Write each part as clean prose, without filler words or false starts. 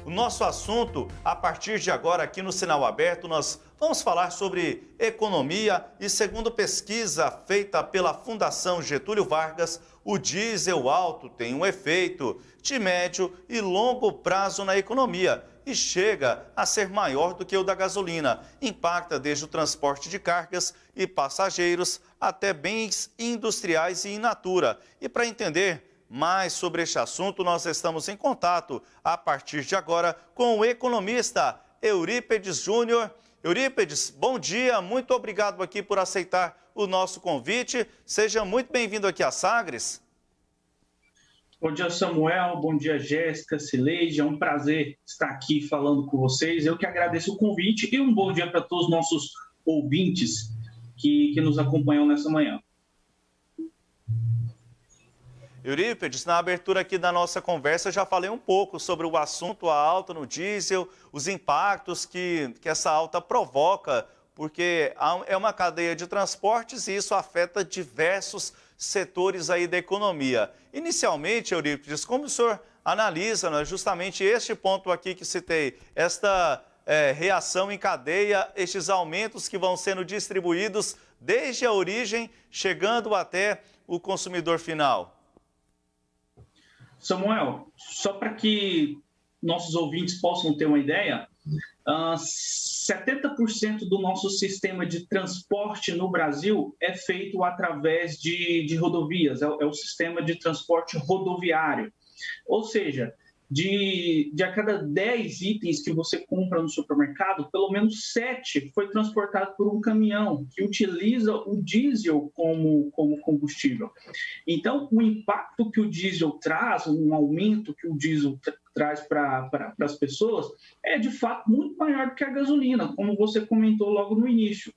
O nosso assunto, a partir de agora, aqui no Sinal Aberto, nós vamos falar sobre economia e, segundo pesquisa feita pela Fundação Getúlio Vargas, o diesel alto tem um efeito de médio e longo prazo na economia e chega a ser maior do que o da gasolina. Impacta desde o transporte de cargas e passageiros até bens industriais e in natura. E para entender mais sobre este assunto, nós estamos em contato, a partir de agora, com o economista Eurípedes Júnior. Eurípedes, bom dia, muito obrigado aqui por aceitar o nosso convite. Seja muito bem-vindo aqui à Sagres. Bom dia, Samuel. Bom dia, Jéssica, Cileide. É um prazer estar aqui falando com vocês. Eu que agradeço o convite e um bom dia para todos os nossos ouvintes que nos acompanham nessa manhã. Eurípedes, na abertura aqui da nossa conversa, eu já falei um pouco sobre o assunto, a alta no diesel, os impactos que essa alta provoca, porque é uma cadeia de transportes e isso afeta diversos setores aí da economia. Inicialmente, Eurípides, como o senhor analisa, né, justamente este ponto aqui que citei, esta reação em cadeia, estes aumentos que vão sendo distribuídos desde a origem, chegando até o consumidor final? Samuel, só para que nossos ouvintes possam ter uma ideia, 70% do nosso sistema de transporte no Brasil é feito através de rodovias, é o sistema de transporte rodoviário. Ou seja, de a cada 10 itens que você compra no supermercado, pelo menos 7 foi transportado por um caminhão que utiliza o diesel como combustível. Então, o impacto que o diesel traz, um aumento que o diesel traz para as pessoas, é de fato muito maior do que a gasolina, como você comentou logo no início.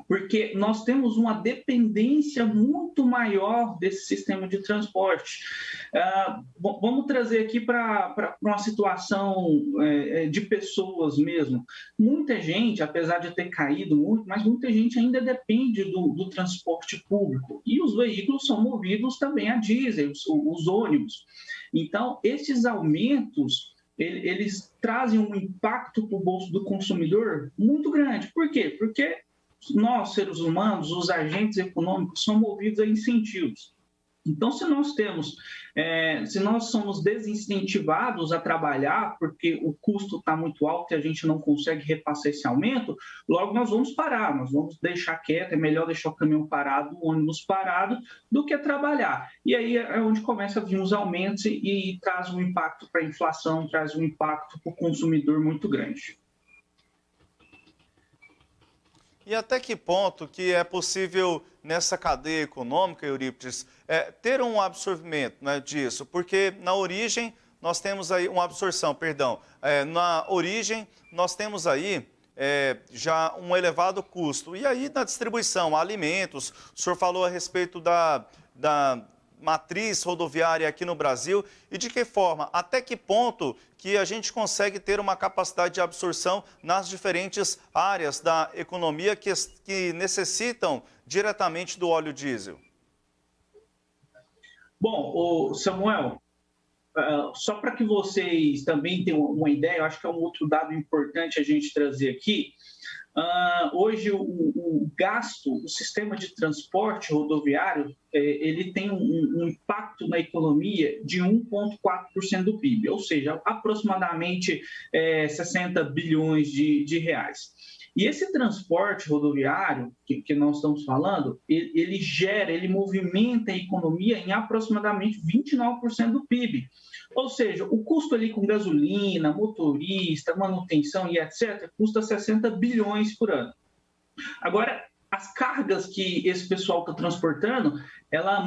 Porque nós temos uma dependência muito maior desse sistema de transporte. Vamos trazer aqui para uma situação de pessoas mesmo. Muita gente, apesar de ter caído muito, mas muita gente ainda depende do transporte público. E os veículos são movidos também a diesel, os ônibus. Então, esses aumentos, eles trazem um impacto para o bolso do consumidor muito grande. Por quê? Porque nós, seres humanos, os agentes econômicos, são movidos a incentivos. Então, se nós somos desincentivados a trabalhar porque o custo está muito alto e a gente não consegue repassar esse aumento, logo nós vamos parar, nós vamos deixar quieto, é melhor deixar o caminhão parado, o ônibus parado, do que trabalhar. E aí é onde começa a vir os aumentos e traz um impacto para a inflação, traz um impacto para o consumidor muito grande. E até que ponto que é possível, nessa cadeia econômica, Eurípides, ter um absorvimento, né, disso? Porque na origem nós temos aí uma absorção, perdão. Na origem nós temos aí já um elevado custo. E aí na distribuição, alimentos, o senhor falou a respeito da matriz rodoviária aqui no Brasil e de que forma, até que ponto que a gente consegue ter uma capacidade de absorção nas diferentes áreas da economia que necessitam diretamente do óleo diesel? Bom, Samuel, só para que vocês também tenham uma ideia, eu acho que é um outro dado importante a gente trazer aqui. Hoje, o gasto, o sistema de transporte rodoviário, ele tem um impacto na economia de 1,4% do PIB, ou seja, aproximadamente 60 bilhões de reais. E esse transporte rodoviário que nós estamos falando, ele movimenta a economia em aproximadamente 29% do PIB. Ou seja, o custo ali com gasolina, motorista, manutenção e etc., custa 60 bilhões por ano. Agora, as cargas que esse pessoal está transportando, ela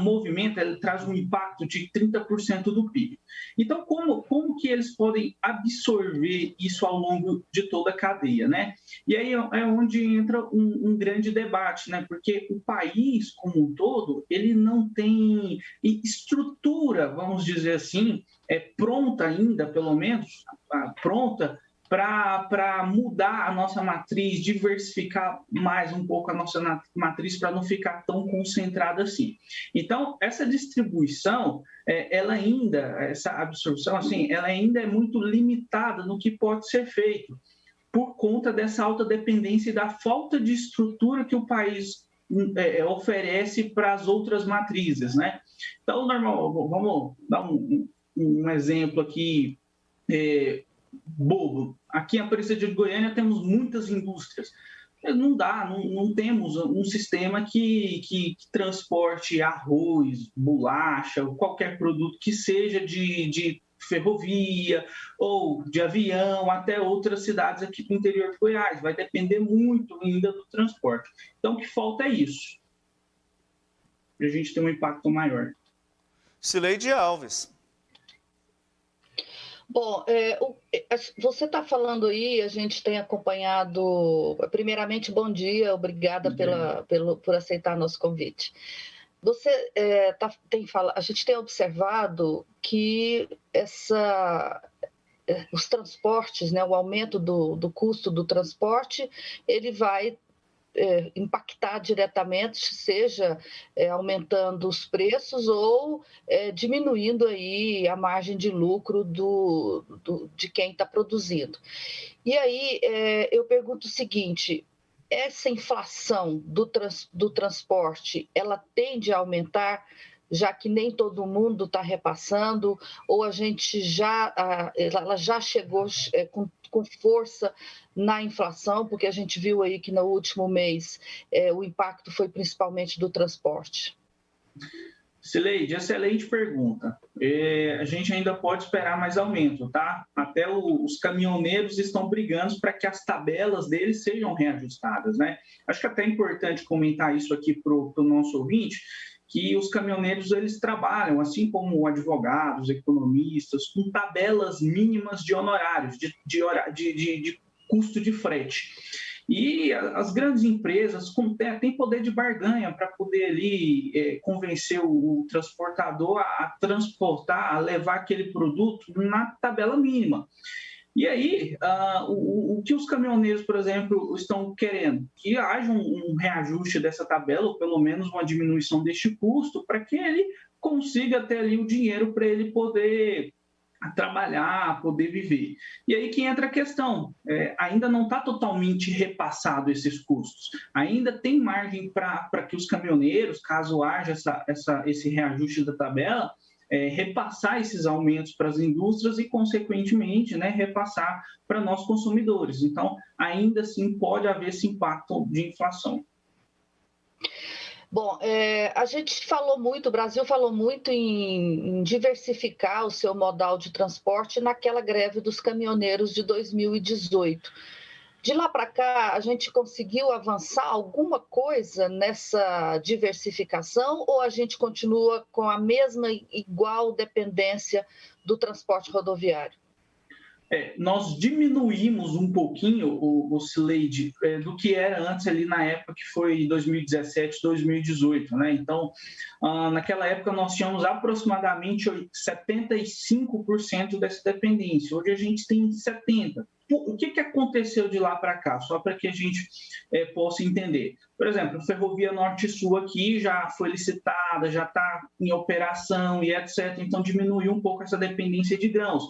traz um impacto de 30% do PIB. Então, como que eles podem absorver isso ao longo de toda a cadeia, né? E aí é onde entra um grande debate, né? Porque o país como um todo, ele não tem estrutura, vamos dizer assim, pronta ainda, pelo menos, pronta para mudar a nossa matriz, diversificar mais um pouco a nossa matriz para não ficar tão concentrada assim. Então, essa distribuição, essa absorção, assim, ela ainda é muito limitada no que pode ser feito, por conta dessa alta dependência e da falta de estrutura que o país oferece para as outras matrizes, né? Então, vamos dar um exemplo aqui bobo. Aqui em Aparecida de Goiânia temos muitas indústrias. Não dá, não temos um sistema que transporte arroz, bolacha, qualquer produto que seja de ferrovia ou de avião até outras cidades aqui do interior de Goiás. Vai depender muito ainda do transporte. Então, o que falta é isso, para a gente ter um impacto maior. Cileide Alves. Bom, você está falando aí, a gente tem acompanhado. Primeiramente, bom dia, obrigada por aceitar nosso convite. A gente tem observado que os transportes, né, o aumento do custo do transporte, ele vai impactar diretamente, seja aumentando os preços ou diminuindo aí a margem de lucro de quem está produzindo. E aí eu pergunto o seguinte: essa inflação do transporte, ela tende a aumentar, já que nem todo mundo está repassando, ou ela já chegou com força na inflação, porque a gente viu aí que no último mês o impacto foi principalmente do transporte? Cileide, excelente pergunta. A gente ainda pode esperar mais aumento, tá? Até os caminhoneiros estão brigando para que as tabelas deles sejam reajustadas, né? Acho que até é importante comentar isso aqui para o nosso ouvinte, que os caminhoneiros, eles trabalham, assim como advogados, economistas, com tabelas mínimas de honorários, de custo de frete. E as grandes empresas têm poder de barganha para poder ali convencer o transportador a transportar, a levar aquele produto na tabela mínima. E aí, o que os caminhoneiros, por exemplo, estão querendo? Que haja um reajuste dessa tabela, ou pelo menos uma diminuição deste custo, para que ele consiga ter ali o dinheiro para ele poder trabalhar, poder viver. E aí que entra a questão, ainda não está totalmente repassado esses custos, ainda tem margem para que os caminhoneiros, caso haja esse reajuste da tabela, repassar esses aumentos para as indústrias e, consequentemente, né, repassar para nós consumidores. Então, ainda assim, pode haver esse impacto de inflação. Bom, a gente o Brasil falou muito em diversificar o seu modal de transporte naquela greve dos caminhoneiros de 2018. De lá para cá, a gente conseguiu avançar alguma coisa nessa diversificação ou a gente continua com a mesma igual dependência do transporte rodoviário? Nós diminuímos um pouquinho, o Cileide, do que era antes ali na época que foi 2017, 2018, né? Então, naquela época nós tínhamos aproximadamente 75% dessa dependência. Hoje a gente tem 70%. O que aconteceu de lá para cá? Só para que a gente possa entender. Por exemplo, a Ferrovia Norte-Sul aqui já foi licitada, já está em operação e etc. Então, diminuiu um pouco essa dependência de grãos.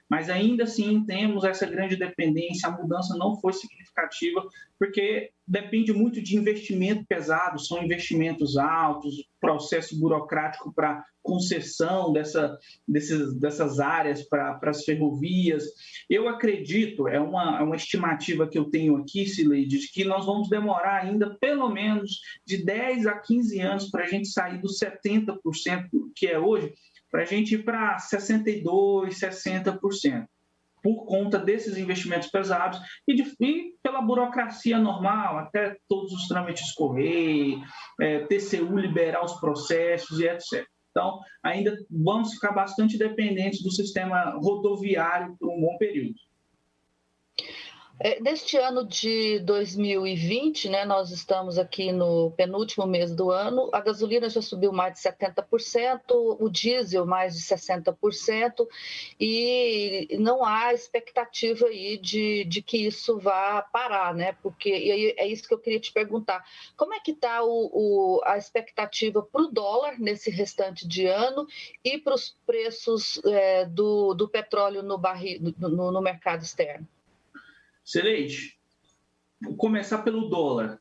Mas ainda assim temos essa grande dependência, a mudança não foi significativa, porque depende muito de investimento pesado, são investimentos altos, processo burocrático para concessão dessas áreas para as ferrovias. Eu acredito, é uma estimativa que eu tenho aqui, Cileide, de que nós vamos demorar ainda pelo menos de 10 a 15 anos para a gente sair dos 70% que é hoje, para a gente ir para 62%, 60%, por conta desses investimentos pesados e pela burocracia normal, até todos os trâmites correr, TCU liberar os processos e etc. Então, ainda vamos ficar bastante dependentes do sistema rodoviário por um bom período. Neste ano de 2020, né, nós estamos aqui no penúltimo mês do ano, a gasolina já subiu mais de 70%, o diesel mais de 60%, e não há expectativa aí de que isso vá parar, né? Porque e aí é isso que eu queria te perguntar. Como é que está a expectativa para o dólar nesse restante de ano e para os preços do petróleo no barril, no mercado externo? Celeste, vou começar pelo dólar.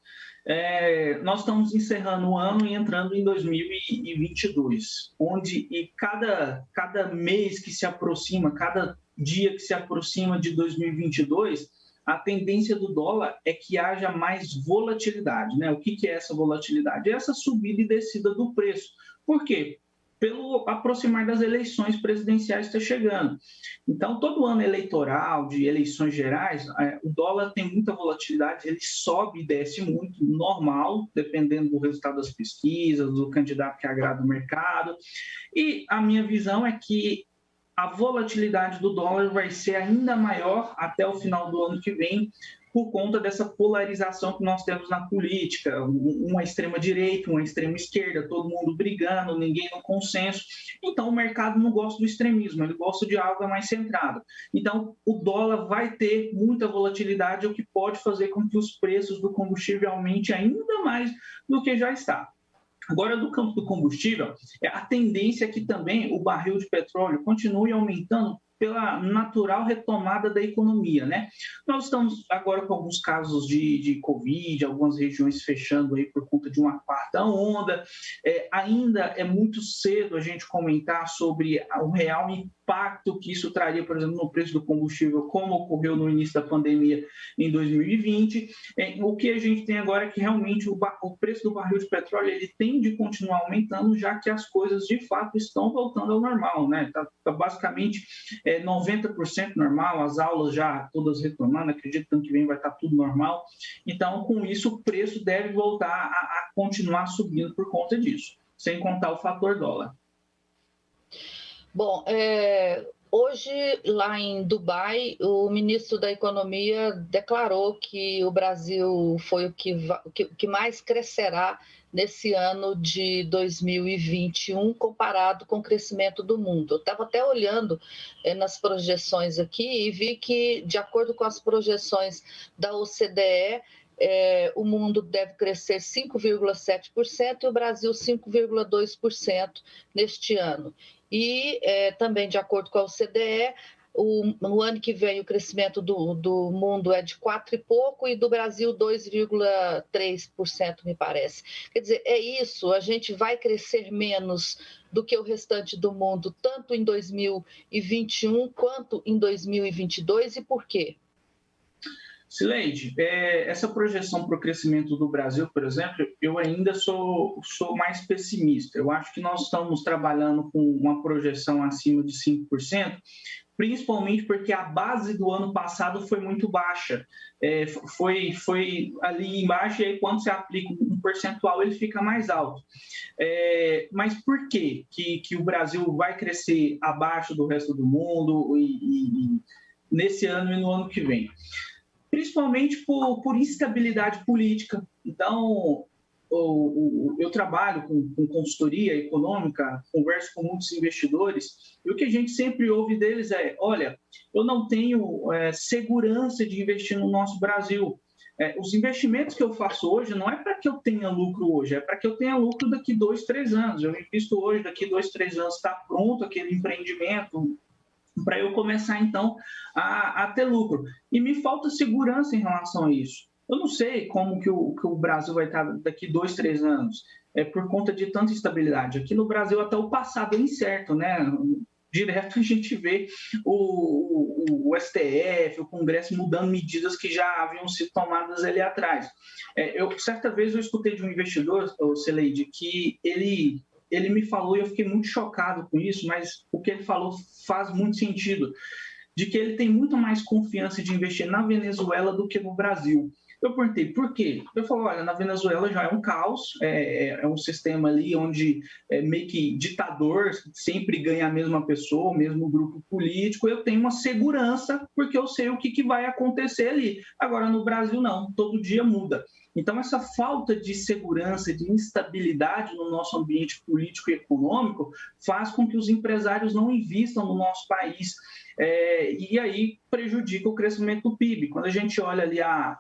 Nós estamos encerrando o ano e entrando em 2022, onde cada mês que se aproxima, cada dia que se aproxima de 2022, a tendência do dólar é que haja mais volatilidade, né? O que é essa volatilidade? É essa subida e descida do preço. Por quê? Pelo aproximar das eleições presidenciais que está chegando. Então, todo ano eleitoral, de eleições gerais, o dólar tem muita volatilidade, ele sobe e desce muito, normal, dependendo do resultado das pesquisas, do candidato que agrada o mercado. E a minha visão é que a volatilidade do dólar vai ser ainda maior até o final do ano que vem, por conta dessa polarização que nós temos na política, uma extrema-direita, uma extrema-esquerda, todo mundo brigando, ninguém no consenso. Então, o mercado não gosta do extremismo, ele gosta de algo mais centrado. Então, o dólar vai ter muita volatilidade, o que pode fazer com que os preços do combustível aumentem ainda mais do que já está. Agora, do campo do combustível, a tendência é que também o barril de petróleo continue aumentando pela natural retomada da economia, né? Nós estamos agora com alguns casos de Covid, algumas regiões fechando aí por conta de uma quarta onda. Ainda é muito cedo a gente comentar sobre o real impacto que isso traria, por exemplo, no preço do combustível, como ocorreu no início da pandemia em 2020. O que a gente tem agora é que realmente o preço do barril de petróleo ele tende a continuar aumentando, já que as coisas de fato estão voltando ao normal, né? Tá basicamente 90% normal, as aulas já todas retornando, acredito que ano que vem vai estar tudo normal. Então, com isso, o preço deve voltar a continuar subindo por conta disso, sem contar o fator dólar. Bom, hoje, lá em Dubai, o ministro da Economia declarou que o Brasil foi o que mais crescerá nesse ano de 2021, comparado com o crescimento do mundo. Eu estava até olhando nas projeções aqui e vi que, de acordo com as projeções da OCDE, o mundo deve crescer 5,7% e o Brasil 5,2% neste ano. E também, de acordo com a OCDE, no ano que vem o crescimento do mundo é de 4 e pouco e do Brasil 2,3%, me parece. Quer dizer, é isso, a gente vai crescer menos do que o restante do mundo, tanto em 2021 quanto em 2022, e por quê? Sileide, essa projeção para o crescimento do Brasil, por exemplo, eu ainda sou mais pessimista. Eu acho que nós estamos trabalhando com uma projeção acima de 5%, principalmente porque a base do ano passado foi muito baixa. Foi ali embaixo, e aí quando você aplica um percentual, ele fica mais alto. Mas por quê que o Brasil vai crescer abaixo do resto do mundo e nesse ano e no ano que vem? Principalmente por instabilidade política. Então, eu trabalho com consultoria econômica, converso com muitos investidores, e o que a gente sempre ouve deles é: olha, eu não tenho segurança de investir no nosso Brasil. Os investimentos que eu faço hoje não é para que eu tenha lucro hoje, é para que eu tenha lucro daqui 2, 3 anos. Eu invisto hoje, daqui 2, 3 anos está pronto aquele empreendimento, para eu começar, então, a ter lucro. E me falta segurança em relação a isso. Eu não sei como que o Brasil vai estar daqui 2, 3 anos, por conta de tanta instabilidade. Aqui no Brasil, até o passado é incerto, né? Direto a gente vê o STF, o Congresso mudando medidas que já haviam sido tomadas ali atrás. Certa vez eu escutei de um investidor, Celeide, que ele me falou, e eu fiquei muito chocado com isso, mas o que ele falou faz muito sentido, de que ele tem muito mais confiança de investir na Venezuela do que no Brasil. Eu perguntei, por quê? Eu falei, olha, na Venezuela já é um caos, é um sistema ali onde é meio que ditador, sempre ganha a mesma pessoa, o mesmo grupo político, eu tenho uma segurança porque eu sei o que vai acontecer ali. Agora, no Brasil, não, todo dia muda. Então, essa falta de segurança, de instabilidade no nosso ambiente político e econômico faz com que os empresários não invistam no nosso país. E aí prejudica o crescimento do PIB. Quando a gente olha ali a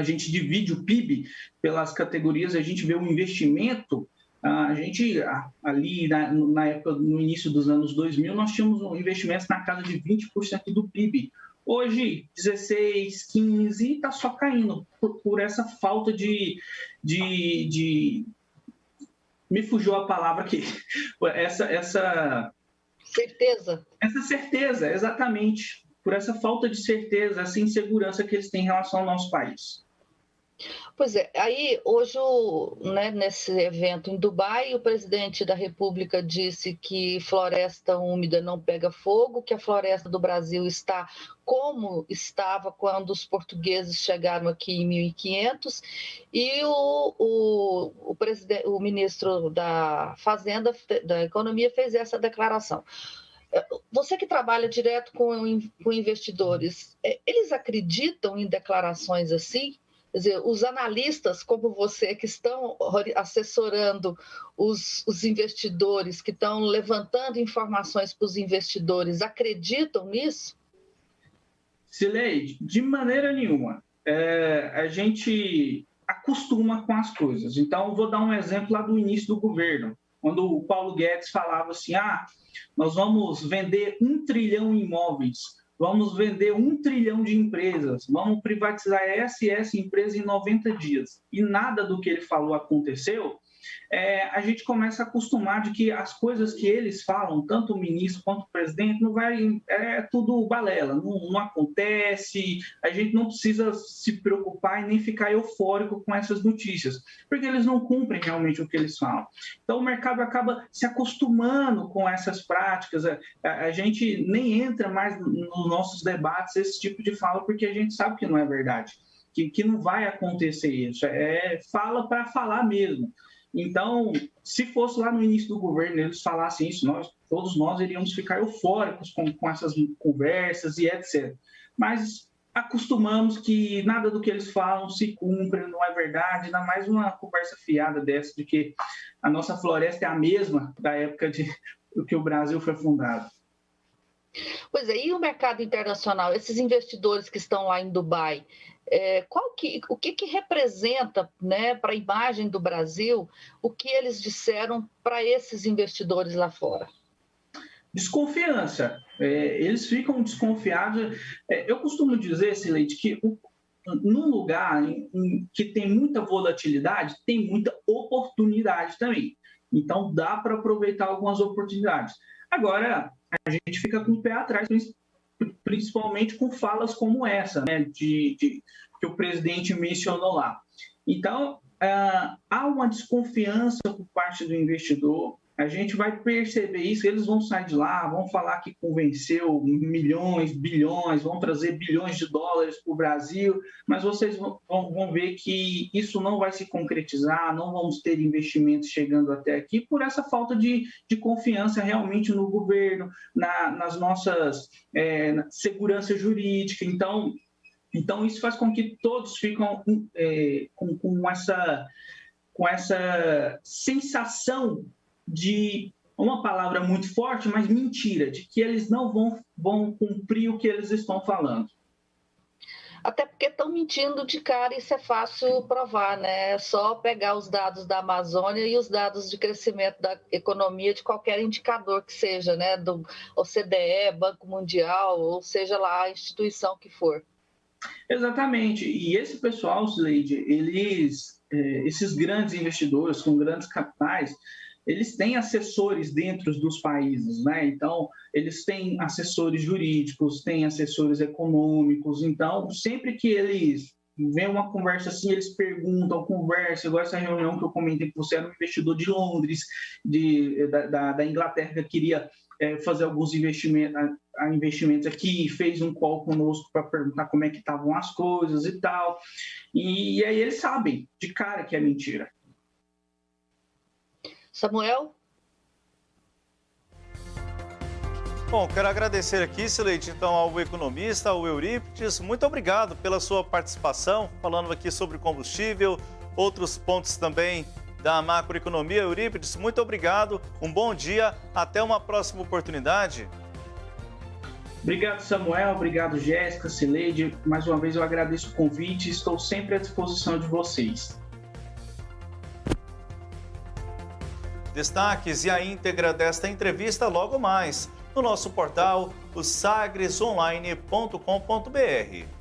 gente divide o PIB pelas categorias, a gente vê o investimento. A gente, ali na época, no início dos anos 2000, nós tínhamos investimentos na casa de 20% do PIB. Hoje, 16, 15, e está só caindo por essa falta de... Me fugiu a palavra aqui. Certeza. Essa certeza, exatamente. Por essa falta de certeza, essa insegurança que eles têm em relação ao nosso país. Pois é, aí hoje, né, nesse evento em Dubai, o presidente da República disse que floresta úmida não pega fogo, que a floresta do Brasil está como estava quando os portugueses chegaram aqui em 1500, e o ministro da Fazenda, da Economia, fez essa declaração. Você que trabalha direto com investidores, eles acreditam em declarações assim? Quer dizer, os analistas como você, que estão assessorando os investidores, que estão levantando informações para os investidores, acreditam nisso? Sileide, de maneira nenhuma. A gente acostuma com as coisas. Então, vou dar um exemplo lá do início do governo, quando o Paulo Guedes falava assim, nós vamos vender 1 trilhão em imóveis, vamos vender 1 trilhão de empresas, vamos privatizar essa e essa empresa em 90 dias. E nada do que ele falou aconteceu. A gente começa a acostumar de que as coisas que eles falam, tanto o ministro quanto o presidente, é tudo balela, não acontece, a gente não precisa se preocupar e nem ficar eufórico com essas notícias, porque eles não cumprem realmente o que eles falam. Então o mercado acaba se acostumando com essas práticas, a gente nem entra mais nos nossos debates esse tipo de fala, porque a gente sabe que não é verdade, que não vai acontecer isso, fala para falar mesmo. Então, se fosse lá no início do governo eles falassem isso, todos nós iríamos ficar eufóricos com essas conversas e etc. Mas acostumamos que nada do que eles falam se cumpre, não é verdade, ainda mais uma conversa fiada dessa de que a nossa floresta é a mesma da época do que o Brasil foi fundado. Pois é, e o mercado internacional, esses investidores que estão lá em Dubai, o que representa, né, para a imagem do Brasil, o que eles disseram para esses investidores lá fora? Desconfiança. Eles ficam desconfiados. Eu costumo dizer, Sileide, que num lugar que tem muita volatilidade, tem muita oportunidade também. Então, dá para aproveitar algumas oportunidades. Agora, a gente fica com o pé atrás, principalmente com falas como essa, né, que o presidente mencionou lá. Então, há uma desconfiança por parte do investidor, a gente vai perceber isso, eles vão sair de lá, vão falar que convenceu milhões, bilhões, vão trazer bilhões de dólares para o Brasil, mas vocês vão ver que isso não vai se concretizar, não vamos ter investimentos chegando até aqui por essa falta de confiança realmente no governo, nas nossas segurança jurídica. Então, isso faz com que todos ficam com essa sensação de uma palavra muito forte, mas mentira, de que eles não vão cumprir o que eles estão falando. Até porque estão mentindo de cara, isso é fácil provar, né? É só pegar os dados da Amazônia e os dados de crescimento da economia de qualquer indicador que seja, né? Do OCDE, Banco Mundial, ou seja lá a instituição que for. Exatamente. E esse pessoal, Sileide, esses grandes investidores com grandes capitais, eles têm assessores dentro dos países, né? Então, eles têm assessores jurídicos, têm assessores econômicos. Então, sempre que eles vêm uma conversa assim, eles perguntam, conversam. Igual essa reunião que eu comentei que você era um investidor de Londres, da Inglaterra, que queria fazer alguns investimentos aqui, fez um call conosco para perguntar como é que estavam as coisas e tal. E aí eles sabem de cara que é mentira. Samuel? Bom, quero agradecer aqui, Sileide, então, ao economista, ao Eurípides. Muito obrigado pela sua participação, falando aqui sobre combustível, outros pontos também da macroeconomia. Eurípides, muito obrigado, um bom dia, até uma próxima oportunidade. Obrigado, Samuel, obrigado, Jéssica, Sileide. Mais uma vez eu agradeço o convite e estou sempre à disposição de vocês. Destaques e a íntegra desta entrevista logo mais no nosso portal, o sagresonline.com.br.